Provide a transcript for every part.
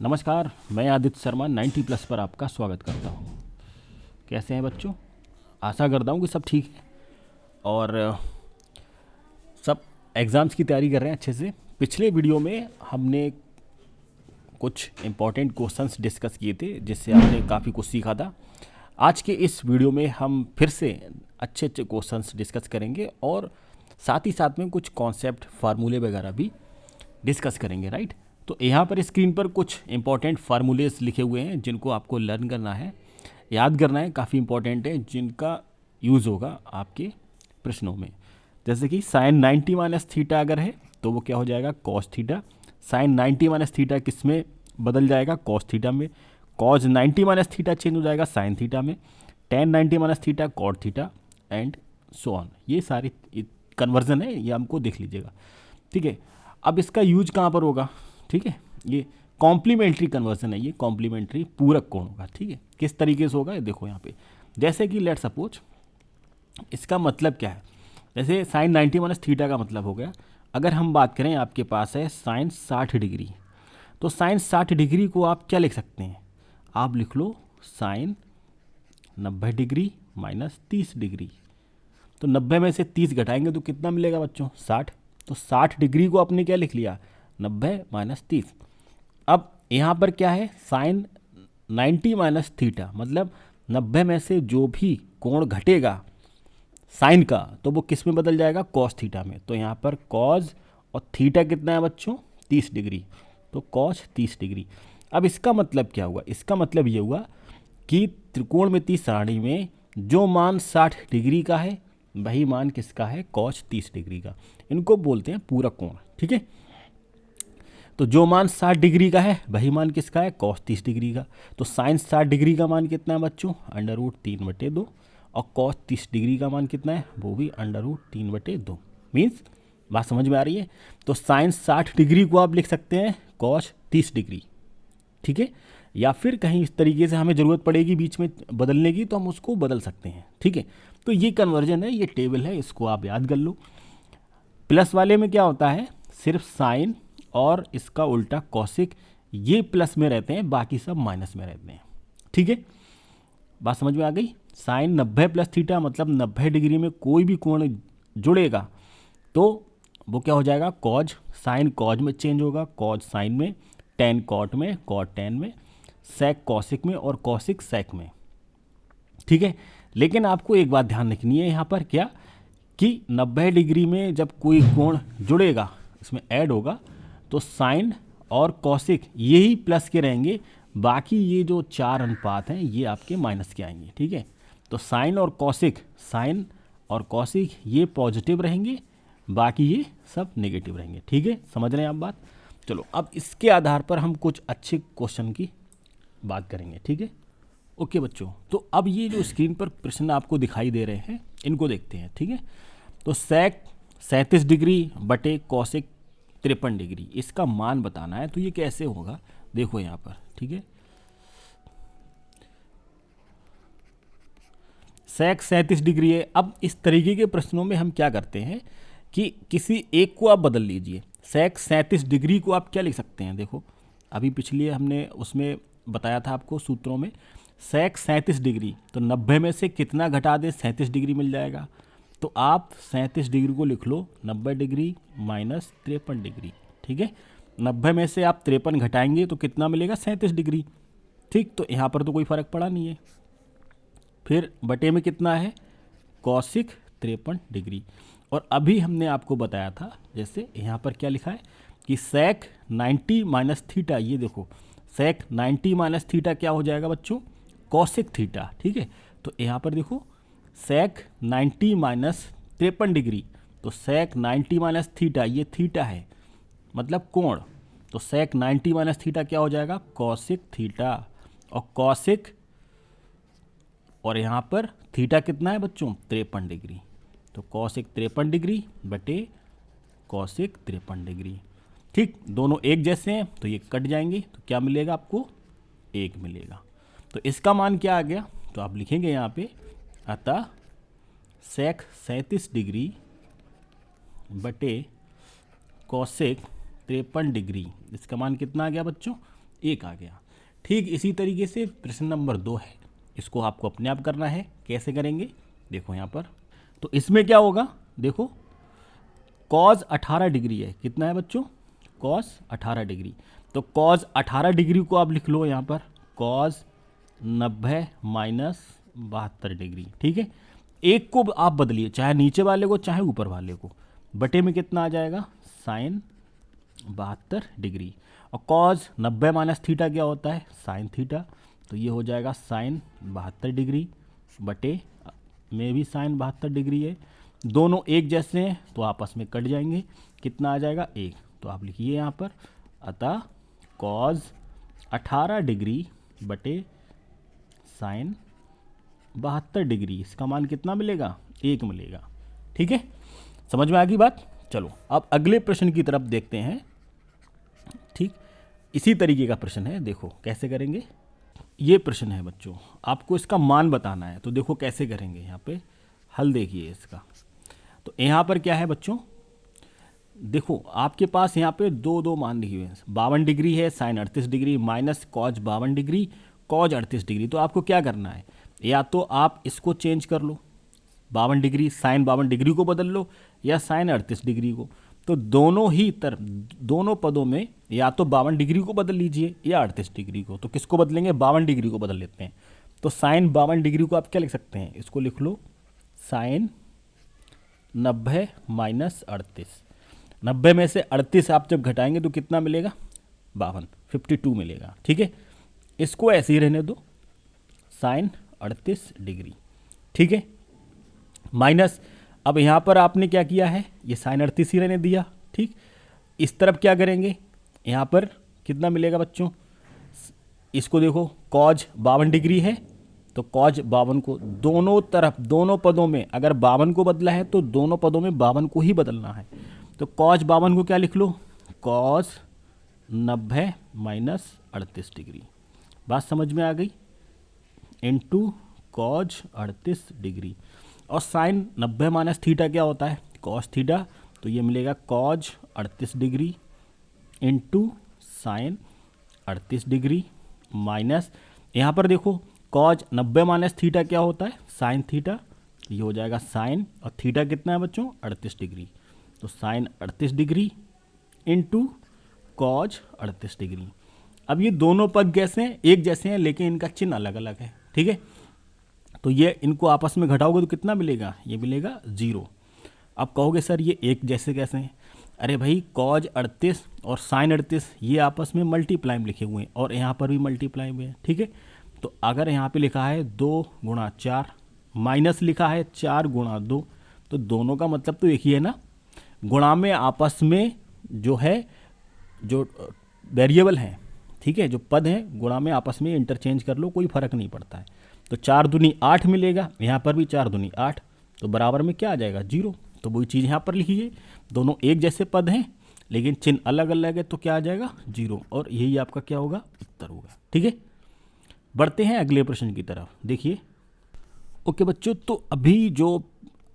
नमस्कार, मैं आदित्य शर्मा 90+ पर आपका स्वागत करता हूँ। कैसे हैं बच्चों? आशा करता हूँ कि सब ठीक है और सब एग्ज़ाम्स की तैयारी कर रहे हैं अच्छे से। पिछले वीडियो में हमने कुछ इम्पॉर्टेंट क्वेश्चंस डिस्कस किए थे जिससे आपने काफ़ी कुछ सीखा था। आज के इस वीडियो में हम फिर से अच्छे अच्छे क्वेश्चंस डिस्कस करेंगे और साथ ही साथ में कुछ कॉन्सेप्ट फार्मूले वगैरह भी डिस्कस करेंगे, राइट। तो यहाँ पर स्क्रीन पर कुछ इंपॉर्टेंट फार्मूलेस लिखे हुए हैं जिनको आपको लर्न करना है, याद करना है, काफ़ी इंपॉर्टेंट है, जिनका यूज़ होगा आपके प्रश्नों में। जैसे कि साइन 90 माइनस थीटा अगर है तो वो क्या हो जाएगा, cos theta. Sine 90 minus theta किस में बदल जाएगा, कॉस थीटा में। कॉज 90 माइनस थीटा चेंज हो जाएगा साइन थीटा में। Tan 90 minus theta cot theta and so on. ये सारी कन्वर्जन है, ये हमको देख लीजिएगा, ठीक है। अब इसका यूज कहाँ पर होगा, ठीक है। ये कॉम्प्लीमेंट्री कन्वर्जन है, ये कॉम्प्लीमेंट्री पूरक कोण होगा, ठीक है। किस तरीके से होगा ये देखो यहाँ पे। जैसे कि लेट सपोज, इसका मतलब क्या है, जैसे साइन 90 माइनस थीटा का मतलब हो गया, अगर हम बात करें आपके पास है साइन 60 डिग्री, तो साइन 60 डिग्री को आप क्या लिख सकते हैं, आप लिख लो साइन 90 डिग्री माइनस 30 डिग्री। तो 90 में से 30 घटाएंगे तो कितना मिलेगा बच्चों, 60। तो 60 डिग्री को आपने क्या लिख लिया, 90 माइनस 30। अब यहाँ पर क्या है, साइन 90 माइनस थीटा, मतलब 90 में से जो भी कोण घटेगा साइन का तो वो किस में बदल जाएगा, कॉस थीटा में। तो यहाँ पर कॉस और थीटा कितना है बच्चों, 30 डिग्री, तो कॉस 30 डिग्री। अब इसका मतलब क्या हुआ, इसका मतलब ये हुआ कि त्रिकोणमितीय सारणी में जो मान 60 डिग्री का है वही मान किसका है, कॉस 30 डिग्री का। इनको बोलते हैं पूरक कोण, ठीक है। तो जो मान 60 डिग्री का है वही मान किसका है, कॉस 30 डिग्री का। तो साइन 60 डिग्री का मान कितना है बच्चों, √3/2। और कॉस 30 डिग्री का मान कितना है, वो भी √3/2। मीन्स बात समझ में आ रही है। तो साइन 60 डिग्री को आप लिख सकते हैं कॉस 30 डिग्री, ठीक है। या फिर कहीं इस तरीके से हमें ज़रूरत पड़ेगी बीच में बदलने की तो हम उसको बदल सकते हैं, ठीक है। तो ये कन्वर्जन है, ये टेबल है, इसको आप याद कर लो। प्लस वाले में क्या होता है, सिर्फ साइन और इसका उल्टा कॉसिक, ये प्लस में रहते हैं, बाकी सब माइनस में रहते हैं, ठीक है। बात समझ में आ गई। साइन 90 प्लस थीटा मतलब 90 डिग्री में कोई भी कोण जुड़ेगा तो वो क्या हो जाएगा, कॉज। साइन कॉज में चेंज होगा, कॉज साइन में, टेन कॉट में, कॉट टेन में, सेक कॉसिक में और कॉसिक सेक में, ठीक है। लेकिन आपको एक बात ध्यान रखनी है यहाँ पर, क्या कि 90 डिग्री में जब कोई कोण जुड़ेगा इसमें ऐड होगा तो साइन और कॉसिक यही प्लस के रहेंगे, बाकी ये जो चार अनुपात हैं ये आपके माइनस के आएंगे, ठीक है। तो साइन और कॉसिक ये पॉजिटिव रहेंगे, बाकी ये सब नेगेटिव रहेंगे, ठीक है। समझ रहे हैं आप बात। चलो अब इसके आधार पर हम कुछ अच्छे क्वेश्चन की बात करेंगे, ठीक है। ओके बच्चों, तो अब ये जो स्क्रीन पर प्रश्न आपको दिखाई दे रहे हैं इनको देखते हैं, ठीक है। तो सेक 37 डिग्री बटे कॉसिक 53 डिग्री, इसका मान बताना है। तो ये कैसे होगा, देखो यहाँ पर, ठीक है। सेक 37 डिग्री है। अब इस तरीके के प्रश्नों में हम क्या करते हैं कि किसी एक को आप बदल लीजिए। सेक 37 डिग्री को आप क्या लिख सकते हैं, देखो अभी पिछले हमने उसमें बताया था आपको सूत्रों में, सेक 37 डिग्री तो 90 में से कितना घटा दें, 37 डिग्री मिल जाएगा। तो आप 37 डिग्री को लिख लो 90 डिग्री माइनस 53 डिग्री, ठीक है। 90 में से आप 53 घटाएंगे तो कितना मिलेगा, 37 डिग्री, ठीक। तो यहाँ पर तो कोई फ़र्क पड़ा नहीं है। फिर बटे में कितना है, कॉसिक 53 डिग्री। और अभी हमने आपको बताया था, जैसे यहाँ पर क्या लिखा है कि सेक 90 माइनस थीटा, ये देखो सेक 90 माइनस थीटा क्या हो जाएगा बच्चों, कॉसिक थीटा, ठीक है। तो यहाँ पर देखो सेक 90 माइनस 53 डिग्री, तो सेक 90 माइनस थीटा, ये थीटा है मतलब कोण, तो सेक 90 माइनस थीटा क्या हो जाएगा, कॉसिक थीटा। और कॉसिक, और यहाँ पर थीटा कितना है बच्चों, 53 डिग्री, तो कॉसिक 53 डिग्री बटे कॉसिक 53 डिग्री, ठीक। दोनों एक जैसे हैं तो ये कट जाएंगे, तो क्या मिलेगा आपको, 1 मिलेगा। तो इसका मान क्या आ गया, तो आप लिखेंगे यहाँ पे, अतः सेक 37 डिग्री बटे कॉसेक 53 डिग्री, इसका मान कितना आ गया बच्चों, 1 आ गया। ठीक इसी तरीके से प्रश्न नंबर 2 है, इसको आपको अपने आप करना है। कैसे करेंगे देखो यहाँ पर, तो इसमें क्या होगा देखो, कॉज 18 डिग्री है, कितना है बच्चों, कॉज 18 डिग्री। तो कॉज 18 डिग्री को आप लिख लो यहाँ पर कॉज 90 माइनस 72 डिग्री। ठीक है, एक को आप बदलिए, चाहे नीचे वाले को चाहे ऊपर वाले को, बटे में कितना आ जाएगा साइन 72 डिग्री। और कॉज 90 माइनस थीटा क्या होता है साइन थीटा, तो ये हो जाएगा साइन 72 डिग्री बटे में भी साइन 72 डिग्री है। दोनों एक जैसे हैं तो आपस में कट जाएंगे, कितना आ जाएगा 1। तो आप लिखिए यहाँ पर, अतः कॉज 18 डिग्री बटे साइन 72 डिग्री, इसका मान कितना मिलेगा 1 मिलेगा। ठीक है, समझ में आ गई बात। चलो अब अगले प्रश्न की तरफ देखते हैं। ठीक इसी तरीके का प्रश्न है, देखो कैसे करेंगे। ये प्रश्न है बच्चों, आपको इसका मान बताना है, तो देखो कैसे करेंगे। यहाँ पे हल देखिए इसका, तो यहाँ पर क्या है बच्चों, देखो आपके पास यहाँ पे दो दो मान लिखे हुए हैं, 52 डिग्री है sine 38 degree minus cos 52 degree cos 38 degree. तो आपको क्या करना है, या तो आप इसको चेंज कर लो, 52 डिग्री साइन 52 डिग्री को बदल लो, या साइन 38 डिग्री को। तो दोनों ही तरफ दोनों पदों में या तो 52 डिग्री को बदल लीजिए या 38 डिग्री को। तो किसको बदलेंगे, 52 डिग्री को बदल लेते हैं। तो साइन 52 डिग्री को आप क्या लिख सकते हैं, इसको लिख लो साइन 90 माइनस 38। 90 में से 38 आप जब घटाएंगे तो कितना मिलेगा 52 मिलेगा। ठीक है, इसको ऐसे ही रहने दो साइन 38 डिग्री। ठीक है, माइनस अब यहाँ पर आपने क्या किया है, ये साइन 38 ही रहने दिया। ठीक, इस तरफ क्या करेंगे, यहाँ पर कितना मिलेगा बच्चों, इसको देखो कॉज 52 डिग्री है, तो कॉज 52 को दोनों तरफ दोनों पदों में अगर 52 को बदला है तो दोनों पदों में 52 को ही बदलना है। तो कॉज 52 को क्या लिख लो, कॉज 90 माइनस 38 डिग्री। बात समझ में आ गई, इनटू कॉज 38 डिग्री। और साइन 90 माइनस थीटा क्या होता है कॉस थीटा, तो ये मिलेगा cause 38 degree into sine 38 degree minus, यहाँ पर देखो कॉज 90 माइनस थीटा क्या होता है साइन थीटा, ये हो जाएगा साइन, और थीटा कितना है बच्चों 38 डिग्री, तो sine 38 degree into cos 38 degree. अब ये दोनों पद कैसे हैं, एक जैसे हैं लेकिन इनका चिन्ह अलग अलग है। ठीक है, तो ये इनको आपस में घटाओगे तो कितना मिलेगा, ये मिलेगा 0। अब कहोगे सर ये एक जैसे कैसे हैं, अरे भाई कॉज 38 और साइन 38 ये आपस में मल्टीप्लाई में लिखे हुए हैं और यहाँ पर भी मल्टीप्लाई में है। ठीक है, तो अगर यहाँ पे लिखा है 2 गुणा 4 माइनस लिखा है 4 गुणा 2, तो दोनों का मतलब तो एक ही है ना। गुणा में आपस में जो है जो वेरिएबल हैं, ठीक है, जो पद हैं गुणा में आपस में इंटरचेंज कर लो, कोई फर्क नहीं पड़ता है। तो 4 दूनी 8 मिलेगा, यहाँ पर भी 4 दूनी 8, तो बराबर में क्या आ जाएगा 0। तो वही चीज़ यहाँ पर लिखिए, दोनों एक जैसे पद हैं लेकिन चिन्ह अलग अलग है, तो क्या आ जाएगा 0, और यही आपका क्या होगा उत्तर होगा। ठीक है, बढ़ते हैं अगले प्रश्न की तरफ, देखिए। ओके बच्चों, तो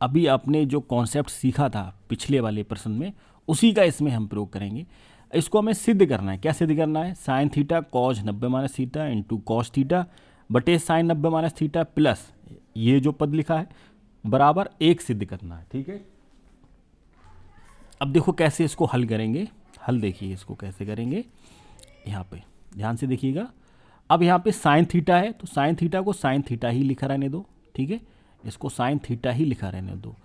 अभी आपने जो कॉन्सेप्ट सीखा था पिछले वाले प्रश्न में, उसी का इसमें हम प्रयोग करेंगे। इसको हमें सिद्ध करना है। क्या सिद्ध करना है, sine theta cause 90 minus theta into cos theta बटे साइन 90 माइनस थीटा प्लस ये जो पद लिखा है बराबर 1 सिद्ध करना है। ठीक है, अब देखो कैसे इसको हल करेंगे। हल देखिए इसको कैसे करेंगे, यहाँ पे ध्यान से देखिएगा। अब यहाँ पे साइन थीटा है, तो साइन थीटा को साइन थीटा ही लिखा रहने दो। ठीक है, इसको साइन थीटा ही लिखा रहने दो,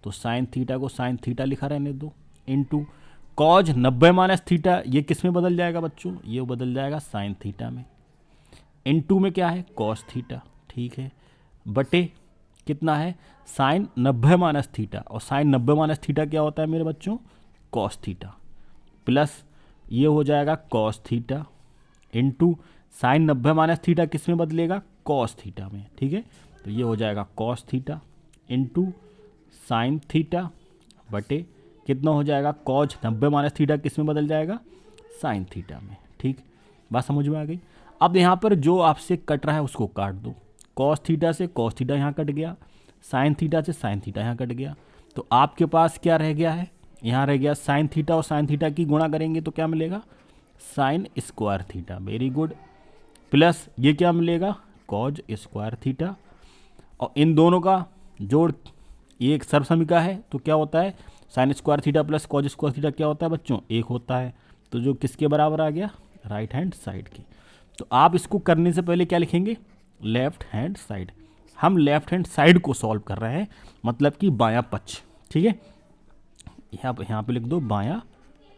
तो साइन थीटा को साइन थीटा लिखा रहने दो इंटू कॉज 90 माइनस थीटा, ये किस में बदल जाएगा बच्चों, ये बदल जाएगा साइन थीटा में, इंटू में क्या है कॉस थीटा। ठीक है, बटे कितना है साइन 90 माइनस थीटा, और साइन 90 माइनस थीटा क्या होता है मेरे बच्चों कॉस थीटा, प्लस ये हो जाएगा cos theta into sine 90 minus theta किस में बदलेगा कॉस थीटा में। ठीक है, तो ये हो जाएगा cos theta into sine theta बटे कितना हो जाएगा कॉज 90 माइनस थीटा किस में बदल जाएगा साइन थीटा में। ठीक, बात समझ में आ गई। अब यहाँ पर जो आपसे कट रहा है उसको काट दो, कॉस थीटा से कॉस थीटा यहाँ कट गया, साइन थीटा से साइन थीटा यहाँ कट गया, तो आपके पास क्या रह गया है, यहाँ रह गया साइन थीटा, और साइन थीटा की गुणा करेंगे तो क्या मिलेगा sine square theta, very good, plus ये क्या मिलेगा, कॉज स्क्वायर थीटा, और इन दोनों का जोड़ ये एक सर्वसमिका है तो क्या होता है, sine square theta plus cos square theta क्या होता है बच्चों, एक होता है। तो जो किसके बराबर आ गया, राइट हैंड साइड की। तो आप इसको करने से पहले क्या लिखेंगे, लेफ्ट हैंड साइड। हम लेफ्ट हैंड साइड को सॉल्व कर रहे हैं, मतलब कि बायां पक्ष, ठीक है, यहाँ पे लिख दो बायां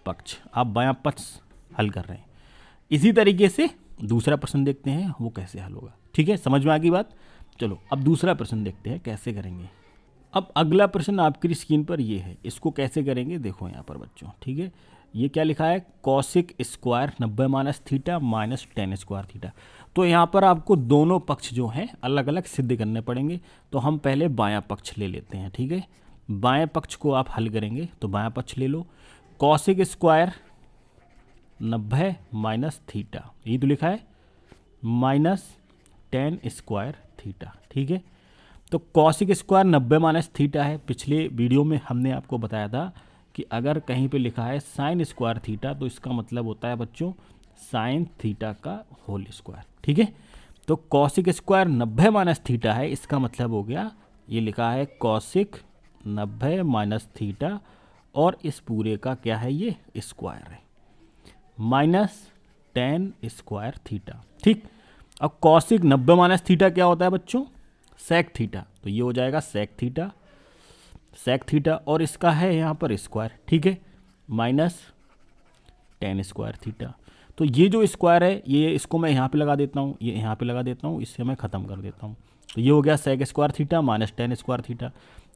पक्ष, आप बायां पक्ष हल कर रहे हैं। इसी तरीके से दूसरा प्रश्न देखते हैं वो कैसे हल होगा, ठीक है, समझ में आ गई बात। चलो अब दूसरा प्रश्न देखते हैं कैसे करेंगे। अब अगला प्रश्न आपकी स्क्रीन पर ये है, इसको कैसे करेंगे देखो यहाँ पर बच्चों, ठीक है, ये क्या लिखा है, cosec square 90 minus theta minus tan square theta. तो यहाँ पर आपको दोनों पक्ष जो हैं अलग अलग सिद्ध करने पड़ेंगे। तो हम पहले बायां पक्ष ले लेते हैं, ठीक है, बाएं पक्ष को आप हल करेंगे तो बायां पक्ष ले लो, कॉसिक स्क्वायर 90 माइनस थीटा, ये तो लिखा है, माइनस टेन स्क्वायर थीटा, ठीक है। तो कॉसिक स्क्वायर 90 माइनस थीटा है, पिछले वीडियो में हमने आपको बताया था कि अगर कहीं पे लिखा है साइन स्क्वायर थीटा तो इसका मतलब होता है बच्चों साइन थीटा का होल स्क्वायर, ठीक है। तो कॉसिक स्क्वायर 90 माइनस थीटा है, इसका मतलब हो गया ये लिखा है कॉसिक 90 माइनस थीटा और इस पूरे का क्या है, ये स्क्वायर है, माइनस टेन स्क्वायर थीटा, ठीक। अब कॉसिक 90 माइनस थीटा क्या होता है बच्चों, सेक थीटा, तो ये हो जाएगा सेक थीटा, सेक थीटा, और इसका है यहाँ पर स्क्वायर, ठीक है, माइनस टेन स्क्वायर थीटा। तो ये जो स्क्वायर है ये इसको मैं यहाँ पे लगा देता हूँ, ये यहाँ पे लगा देता हूँ, इससे मैं ख़त्म कर देता हूँ। तो ये हो गया sec square theta minus tan square theta.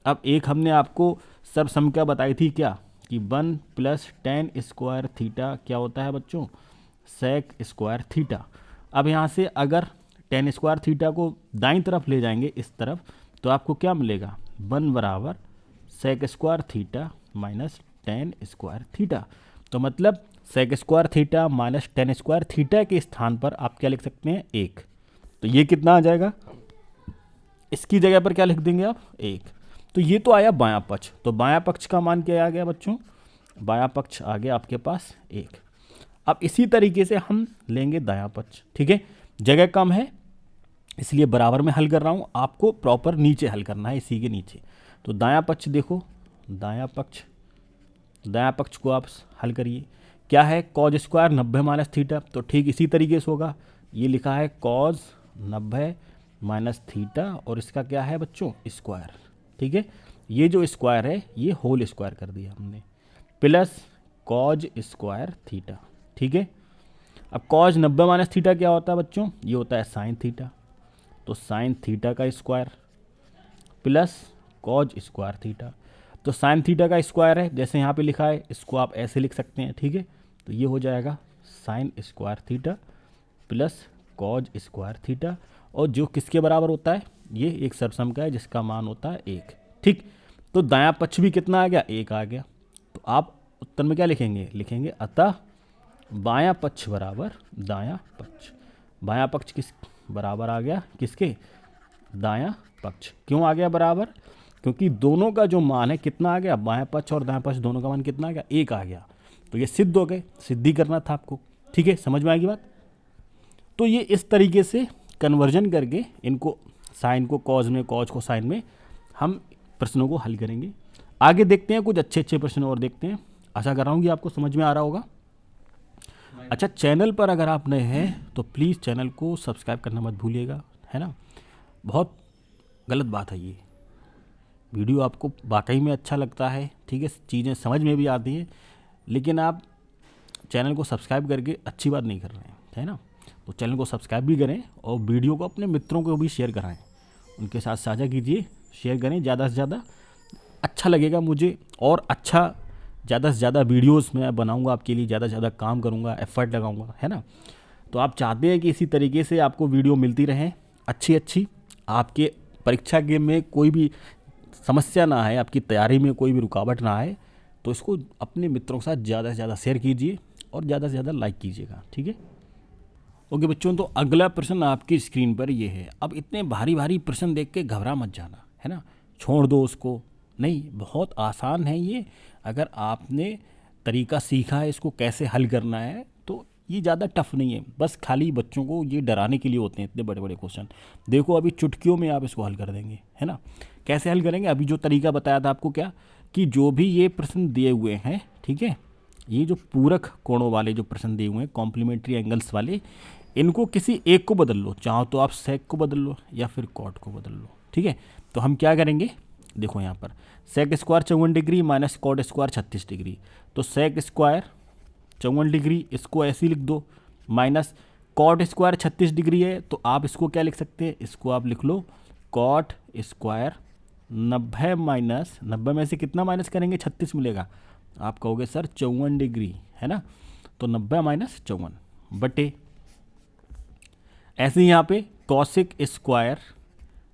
अब एक हमने आपको सर्वसमिका बताई थी क्या, कि 1 प्लस टेन स्क्वायर थीटा क्या होता है बच्चों, सेक स्क्वायर थीटा। अब यहाँ से अगर टेन स्क्वायर थीटा को दाईं तरफ ले जाएंगे इस तरफ, तो आपको क्या मिलेगा, 1 बराबर sec square theta minus tan square theta. तो मतलब sec square theta minus tan square theta के स्थान पर आप क्या लिख सकते हैं, 1। तो ये कितना आ जाएगा, इसकी जगह पर क्या लिख देंगे आप, 1। तो ये तो आया बायां पक्ष, तो बायां पक्ष का मान क्या आ गया बच्चों, बायां पक्ष आ गया आपके पास 1। अब इसी तरीके से हम लेंगे दायां पक्ष, ठीक है, जगह कम है इसलिए बराबर में हल कर रहा हूँ, आपको प्रॉपर नीचे हल करना है, इसी के नीचे। तो दायां पक्ष देखो, दायां पक्ष को आप हल करिए, क्या है, कॉज स्क्वायर 90 माइनस थीटा, तो ठीक इसी तरीके से होगा, ये लिखा है कॉज 90 माइनस थीटा और इसका क्या है बच्चों, स्क्वायर, ठीक है, ये जो स्क्वायर है ये होल स्क्वायर कर दिया हमने, प्लस कॉज स्क्वायर थीटा, ठीक है। अब कॉज 90 माइनस थीटा क्या होता है बच्चों, ये होता है साइन थीटा, तो साइन थीटा का square plus cos square theta. तो साइन थीटा का स्क्वायर है, जैसे यहाँ पे लिखा है इसको आप ऐसे लिख सकते हैं, ठीक है। तो ये हो जाएगा sine square theta plus cos square theta, और जो किसके बराबर होता है, ये एक सर्वसमिका है जिसका मान होता है 1, ठीक। तो दायां पक्ष भी कितना आ गया, 1 आ गया। तो आप उत्तर में क्या लिखेंगे, लिखेंगे अतः बायां पक्ष बराबर दायां पक्ष। बायां पक्ष किस बराबर आ गया, किसके, दायां पक्ष। क्यों आ गया बराबर, क्योंकि दोनों का जो मान है कितना आ गया, बायां पक्ष और दायां पक्ष दोनों का मान कितना आ गया, 1 आ गया। तो ये सिद्ध हो गए, सिद्धि करना था आपको, ठीक है, समझ में आएगी बात। तो ये इस तरीके से कन्वर्जन करके इनको साइन को कॉज में, कॉज को साइन में हम प्रश्नों को हल करेंगे। आगे देखते हैं, कुछ अच्छे प्रश्न और देखते हैं। आशा कर रहा हूँ कि आपको समझ में आ रहा होगा। अच्छा, चैनल पर अगर आप नए हैं तो प्लीज़ चैनल को सब्सक्राइब करना मत भूलिएगा, है ना। बहुत गलत बात है ये, वीडियो आपको वाकई में अच्छा लगता है, ठीक है, चीज़ें समझ में भी आती हैं, लेकिन आप चैनल को सब्सक्राइब करके अच्छी बात नहीं कर रहे हैं, है ना। तो चैनल को सब्सक्राइब भी करें और वीडियो को अपने मित्रों को भी शेयर कराएं, उनके साथ साझा कीजिए, शेयर करें ज़्यादा से ज़्यादा, अच्छा लगेगा मुझे, और अच्छा ज़्यादा से ज़्यादा वीडियोस मैं बनाऊंगा आपके लिए, ज़्यादा से ज़्यादा काम करूंगा, एफर्ट लगाऊंगा, है ना। तो आप चाहते हैं कि इसी तरीके से आपको वीडियो मिलती रहें अच्छी, आपके परीक्षा के में कोई भी समस्या ना आए, आपकी तैयारी में कोई भी रुकावट ना आए, तो इसको अपने मित्रों के साथ ज़्यादा से ज़्यादा शेयर कीजिए और ज़्यादा से ज़्यादा लाइक कीजिएगा, ठीक है। ओके बच्चों, तो अगला प्रश्न आपकी स्क्रीन पर ये है। अब इतने भारी प्रश्न देख के घबरा मत जाना, है ना, छोड़ दो उसको, नहीं, बहुत आसान है ये। अगर आपने तरीका सीखा है इसको कैसे हल करना है, तो ये ज़्यादा टफ नहीं है, बस खाली बच्चों को ये डराने के लिए होते हैं इतने बड़े बड़े क्वेश्चन। देखो अभी चुटकियों में आप इसको हल कर देंगे, है ना। कैसे हल करेंगे, अभी जो तरीका बताया था आपको, क्या कि जो भी ये प्रश्न दिए हुए हैं, ठीक है, ये जो पूरक कोणों वाले जो प्रश्न दिए हुए हैं, कॉम्प्लीमेंट्री एंगल्स वाले, इनको किसी एक को बदल लो, चाहो तो आप सेक को बदल लो या फिर कॉट को बदल लो, ठीक है। तो हम क्या करेंगे, देखो यहाँ पर sec square 54 degree minus cot square 36 degree, तो सेक स्क्वायर 54 डिग्री इसको ऐसे ही लिख दो, माइनस कॉट स्क्वायर 36 डिग्री है, तो आप इसको क्या लिख सकते हैं, इसको आप लिख लो कॉट स्क्वायर 90 माइनस 90 में से कितना माइनस करेंगे, 36 मिलेगा, आप कहोगे सर 54 डिग्री, है ना, तो 90 माइनस 54 बटे, ऐसे ही यहाँ पे cosec square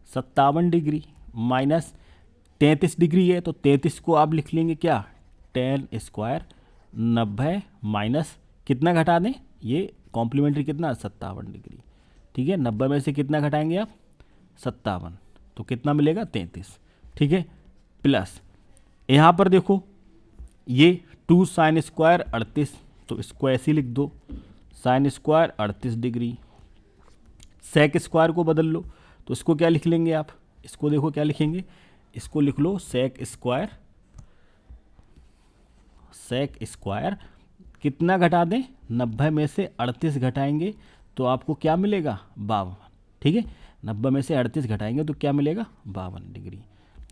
57 degree minus 33 degree है, तो 33 को आप लिख लेंगे क्या, टेन स्क्वायर 90 माइनस कितना घटा दें, ये कॉम्प्लीमेंट्री कितना 57 डिग्री, ठीक है, 90 में से कितना घटाएंगे आप 57, तो कितना मिलेगा 33, ठीक है, प्लस यहाँ पर देखो ये 2 साइन स्क्वायर 38, तो इसको ऐसे ही लिख दो sine square 38 degree, sec square को बदल लो, तो इसको क्या लिख लेंगे आप, इसको देखो क्या लिखेंगे, इसको लिख लो सेक स्क्वायर कितना घटा दें, 90 में से 38 घटाएंगे तो आपको क्या मिलेगा 52, ठीक है, 90 में से 38 घटाएंगे तो क्या मिलेगा 52 डिग्री।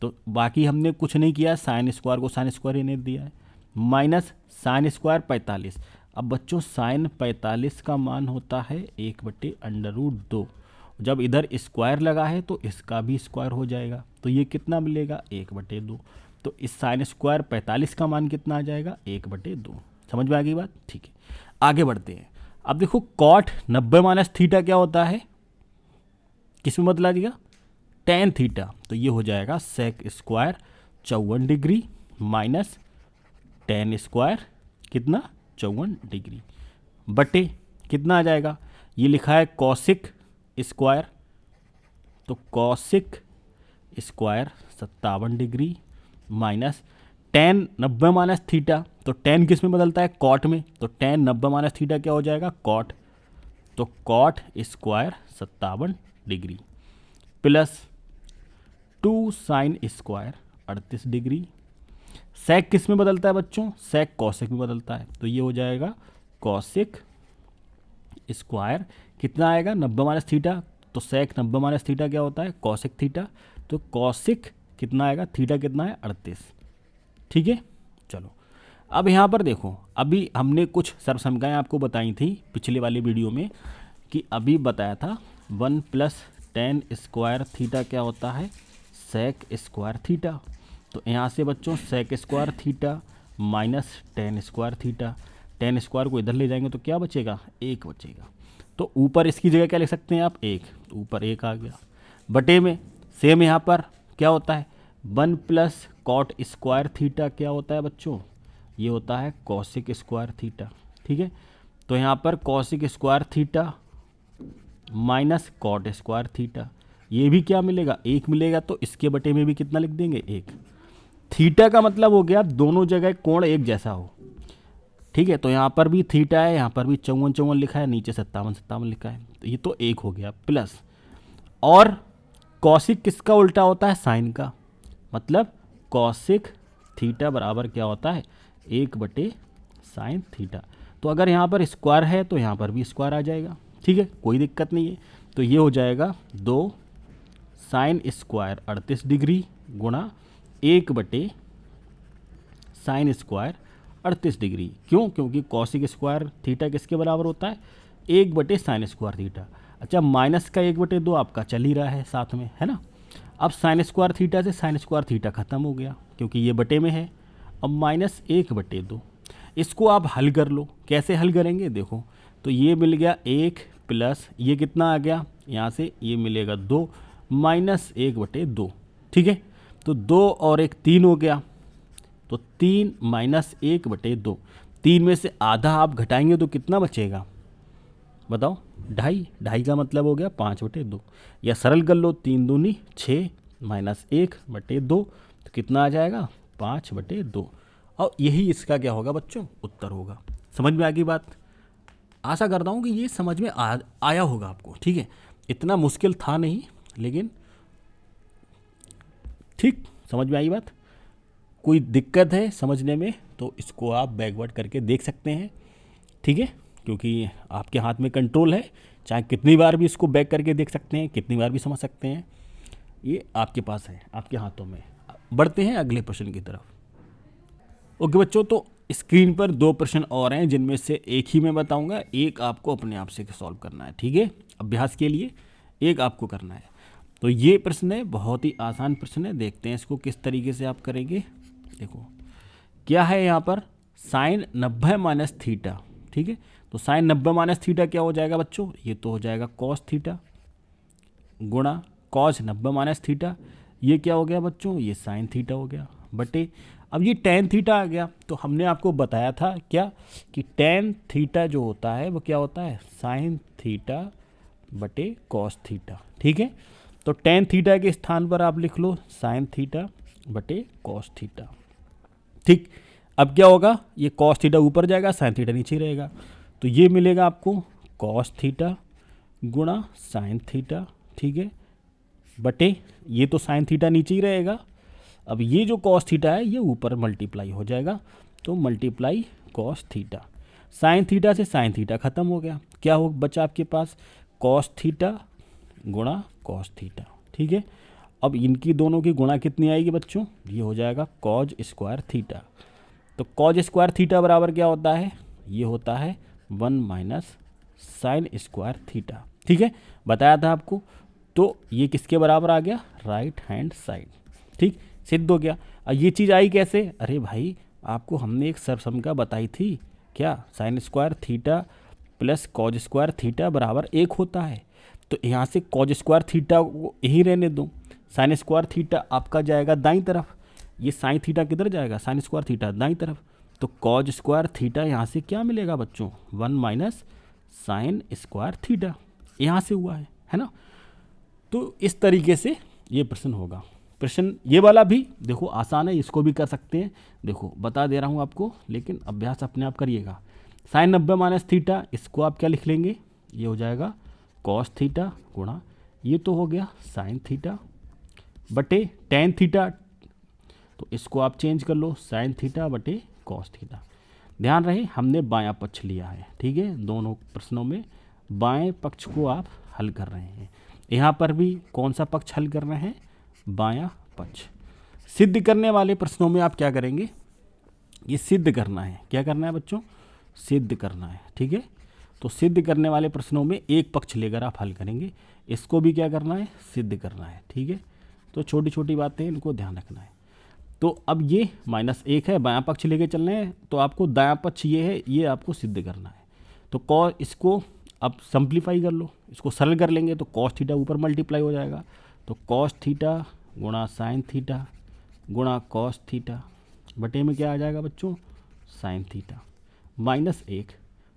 तो बाकी हमने कुछ नहीं किया, साइन स्क्वायर को साइन स्क्वायर ही नहीं दिया है, माइनस साइन स्क्वायर 45। अब बच्चों साइन 45 का मान होता है 1/√2, जब इधर स्क्वायर लगा है तो इसका भी स्क्वायर हो जाएगा, तो ये कितना मिलेगा 1/2, तो इस साइन स्क्वायर 45 का मान कितना आ जाएगा 1/2। समझ में आ गई बात, ठीक है, आगे बढ़ते हैं। अब देखो कॉट 90 माइनस थीटा क्या होता है, किस में बदला दिया, टेन थीटा, तो ये हो जाएगा sec square 54 degree minus tan square कितना 54 डिग्री बटे कितना आ जाएगा, ये लिखा है कॉसिक स्क्वायर, तो cosec square 57 degree minus ten 90 minus theta, तो टेन किस में बदलता है कॉट में, तो टेन 90 माइनस थीटा क्या हो जाएगा कॉट, तो cot square 57 degree plus 2 sine square 38 degree, sec किस में बदलता है बच्चों, सेक कॉसिक में बदलता है, तो ये हो जाएगा कॉसिक स्क्वायर कितना आएगा 90 माइनस थीटा, तो सेक 90 माइनस थीटा क्या होता है कॉसिक थीटा, तो कॉसिक कितना आएगा, थीटा कितना है 38, ठीक है। चलो अब यहाँ पर देखो, अभी हमने कुछ सर्वसमताएं आपको बताई थी पिछले वाले वीडियो में, कि अभी बताया था 1 + टेन स्क्वायर थीटा क्या होता है सेक स्क्वायर थीटा, तो यहाँ से बच्चों sec square theta minus tan square theta, tan square को इधर ले जाएंगे तो क्या बचेगा 1 बचेगा, तो ऊपर इसकी जगह क्या लिख सकते हैं आप 1, तो ऊपर 1 आ गया, बटे में सेम यहाँ पर क्या होता है 1 + कॉट स्क्वायर थीटा क्या होता है बच्चों, ये होता है कॉसिक स्क्वायर थीटा, ठीक है, तो यहाँ पर cosec square theta minus cot square theta, ये भी क्या मिलेगा 1 मिलेगा, तो इसके बटे में भी कितना लिख देंगे 1, थीटा का मतलब हो गया दोनों जगह कोण एक जैसा हो, ठीक है, तो यहाँ पर भी थीटा है, यहाँ पर भी 54 लिखा है, नीचे 57 लिखा है, तो ये तो 1 हो गया प्लस, और कॉसिक किसका उल्टा होता है साइन का, मतलब कॉसिक थीटा बराबर क्या होता है 1/sin थीटा, तो अगर यहाँ पर स्क्वायर है तो यहाँ पर भी स्क्वायर आ जाएगा, ठीक है, कोई दिक्कत नहीं है, तो ये हो जाएगा 2 साइन स्क्वायर 38 डिग्री गुणा 1/sin स्क्वायर 38 डिग्री, क्यों, क्योंकि कॉसिक स्क्वायर थीटा किसके बराबर होता है 1/sin स्क्वायर थीटा, अच्छा माइनस का 1/2 आपका चल ही रहा है साथ में, है ना। अब साइन स्क्वायर थीटा से साइन स्क्वायर थीटा खत्म हो गया क्योंकि ये बटे में है, अब माइनस 1/2, इसको आप हल कर लो, कैसे हल करेंगे देखो, तो ये मिल गया 1 प्लस ये कितना आ गया यहाँ से ये मिलेगा 2 माइनस 1/2, ठीक है, तो 2 और 1 3 हो गया, तो 3 माइनस 1/2, 3 में से आधा आप घटाएंगे तो कितना बचेगा बताओ 2.5 का मतलब हो गया 5/2, या सरल कर लो 3 दूनी 6 माइनस 1/2, तो कितना आ जाएगा 5/2, और यही इसका क्या होगा बच्चों उत्तर होगा। समझ में आ गई बात। आशा करता हूँ कि ये समझ में आया होगा आपको, ठीक है। इतना मुश्किल था नहीं, लेकिन ठीक समझ में आई बात। कोई दिक्कत है समझने में तो इसको आप बैकवर्ड करके देख सकते हैं, ठीक है, क्योंकि आपके हाथ में कंट्रोल है। चाहे कितनी बार भी इसको बैक करके देख सकते हैं, कितनी बार भी समझ सकते हैं, ये आपके पास है, आपके हाथों में। बढ़ते हैं अगले प्रश्न की तरफ। ओके बच्चों, तो स्क्रीन पर 2 प्रश्न और हैं, जिनमें से एक ही मैं बताऊंगा, एक आपको अपने आप से सॉल्व करना है, ठीक है। अभ्यास के लिए एक आपको करना है। तो ये प्रश्न है, बहुत ही आसान प्रश्न है। देखते हैं इसको किस तरीके से आप करेंगे। देखो क्या है यहाँ पर, साइन 90 माइनस थीटा, ठीक है। तो साइन 90 माइनस थीटा क्या हो जाएगा बच्चों, ये तो हो जाएगा कॉस थीटा, गुणा कॉस 90 माइनस थीटा, ये क्या हो गया बच्चों, ये साइन थीटा हो गया, बटे अब ये टेन थीटा आ गया। तो हमने आपको बताया था क्या, कि टेन थीटा जो होता है वो क्या होता है, साइन थीटा बटे कॉस थीटा, ठीक है। तो टेन थीटा के स्थान पर आप लिख लो साइन थीटा बटे कॉस थीटा, ठीक। अब क्या होगा, ये कॉस थीटा ऊपर जाएगा, साइन थीटा नीचे रहेगा, तो ये मिलेगा आपको कॉस थीटा गुणा साइन थीटा, ठीक है, बटे ये तो साइन थीटा नीचे ही रहेगा। अब ये जो कॉस थीटा है ये ऊपर मल्टीप्लाई हो जाएगा, तो multiply cos theta. Sine theta से साइन थीटा खत्म हो गया, क्या हो बचा आपके पास, कॉस थीटा गुणा कॉस थीटा, ठीक है। अब इनकी दोनों की गुणा कितनी आएगी बच्चों, ये हो जाएगा कॉज स्क्वायर थीटा। तो कॉज स्क्वायर थीटा बराबर क्या होता है, ये होता है 1 माइनस साइन स्क्वायर थीटा, ठीक है, बताया था आपको। तो ये किसके बराबर आ गया, राइट हैंड साइड, ठीक, सिद्ध हो गया। अब ये चीज़ आई कैसे, अरे भाई आपको हमने एक सरसम बताई थी, क्या, sine square theta plus cos square theta बराबर 1 होता है। तो यहाँ से कॉज स्क्वायर थीटा को यही रहने दो, साइन स्क्वायर थीटा आपका जाएगा दाईं तरफ, ये साइन थीटा किधर जाएगा, साइन स्क्वायर थीटा दाईं तरफ। तो कॉज स्क्वायर थीटा यहाँ से क्या मिलेगा बच्चों, 1 माइनस साइन स्क्वायर थीटा, यहाँ से हुआ है ना। तो इस तरीके से ये प्रश्न होगा। प्रश्न ये वाला भी देखो आसान है, इसको भी कर सकते हैं, देखो बता दे रहा हूँ आपको, लेकिन अभ्यास अपने आप करिएगा। साइन 90 माइनस थीटा, इसको आप क्या लिख लेंगे, ये हो जाएगा कॉस थीटा गुणा ये तो हो गया साइन थीटा बटे टेन थीटा, तो इसको आप चेंज कर लो साइन थीटा बटे कॉस थीटा। ध्यान रहे हमने बायां पक्ष लिया है, ठीक है, दोनों प्रश्नों में बाएं पक्ष को आप हल कर रहे हैं। यहाँ पर भी कौन सा पक्ष हल कर रहे हैं, बायां पक्ष। सिद्ध करने वाले प्रश्नों में आप क्या करेंगे, ये सिद्ध करना है, क्या करना है बच्चों, सिद्ध करना है, ठीक है। तो सिद्ध करने वाले प्रश्नों में एक पक्ष लेकर आप हल करेंगे, इसको भी क्या करना है, सिद्ध करना है, ठीक है। तो छोटी छोटी बातें इनको ध्यान रखना है। तो अब ये -1 है, बायां पक्ष लेके चलना है, तो आपको दायां पक्ष ये है, ये आपको सिद्ध करना है। तो कॉस, इसको अब सिंप्लीफाई कर लो, इसको सरल कर लेंगे तो कॉस थीटा ऊपर मल्टीप्लाई हो जाएगा, तो कॉस थीटा गुणा साइन थीटा गुणा कॉस थीटा बटे में क्या आ जाएगा बच्चों, साइन थीटा -1,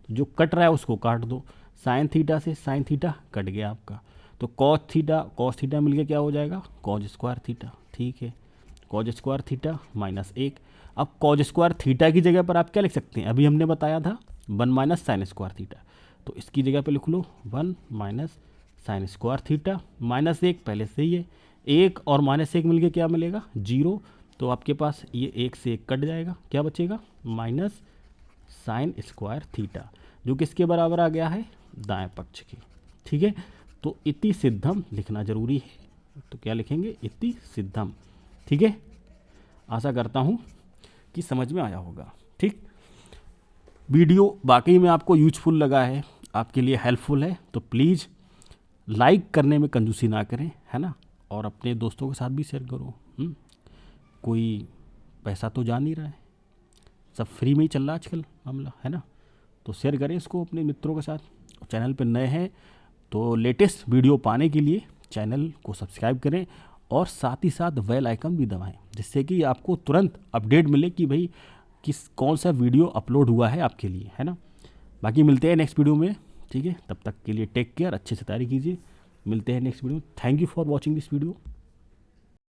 तो जो कट रहा है उसको काट दो, साइन थीटा से साइन थीटा कट गया आपका, तो कॉस थीटा मिलके क्या हो जाएगा, कॉज स्क्वायर थीटा, ठीक है, कॉज स्क्वायर थीटा -1। अब कॉज स्क्वायर थीटा की जगह पर आप क्या लिख सकते हैं, अभी हमने बताया था 1 माइनस साइन स्क्वायर थीटा, तो इसकी जगह पे लिख लो 1 माइनस साइन स्क्वायर थीटा, -1 पहले से ही है, 1 और -1 मिलके क्या मिलेगा, 0, तो आपके पास ये 1 से 1 कट जाएगा, क्या बचेगा, माइनस साइन स्क्वायर थीटा, जो किसके बराबर आ गया है, दाएं पक्ष के, ठीक है। तो इति सिद्धम लिखना जरूरी है, तो क्या लिखेंगे, इति सिद्धम, ठीक है। आशा करता हूँ कि समझ में आया होगा, ठीक। वीडियो वाकई में आपको यूजफुल लगा है, आपके लिए हेल्पफुल है, तो प्लीज़ लाइक करने में कंजूसी ना करें, है ना, और अपने दोस्तों के साथ भी शेयर करो। कोई पैसा तो जा नहीं रहा है, सब फ्री में ही चल रहा है आजकल मामला, है ना, तो शेयर करें इसको अपने मित्रों के साथ। चैनल पर नए हैं तो लेटेस्ट वीडियो पाने के लिए चैनल को सब्सक्राइब करें और साथ ही साथ बेल आइकन भी दबाएं, जिससे कि आपको तुरंत अपडेट मिले कि भाई कौन सा वीडियो अपलोड हुआ है आपके लिए, है ना। बाकी मिलते हैं नेक्स्ट वीडियो में, ठीक है, तब तक के लिए टेक केयर, अच्छे से तैयारी कीजिए, मिलते हैं नेक्स्ट वीडियो में। Thank you for watching this video.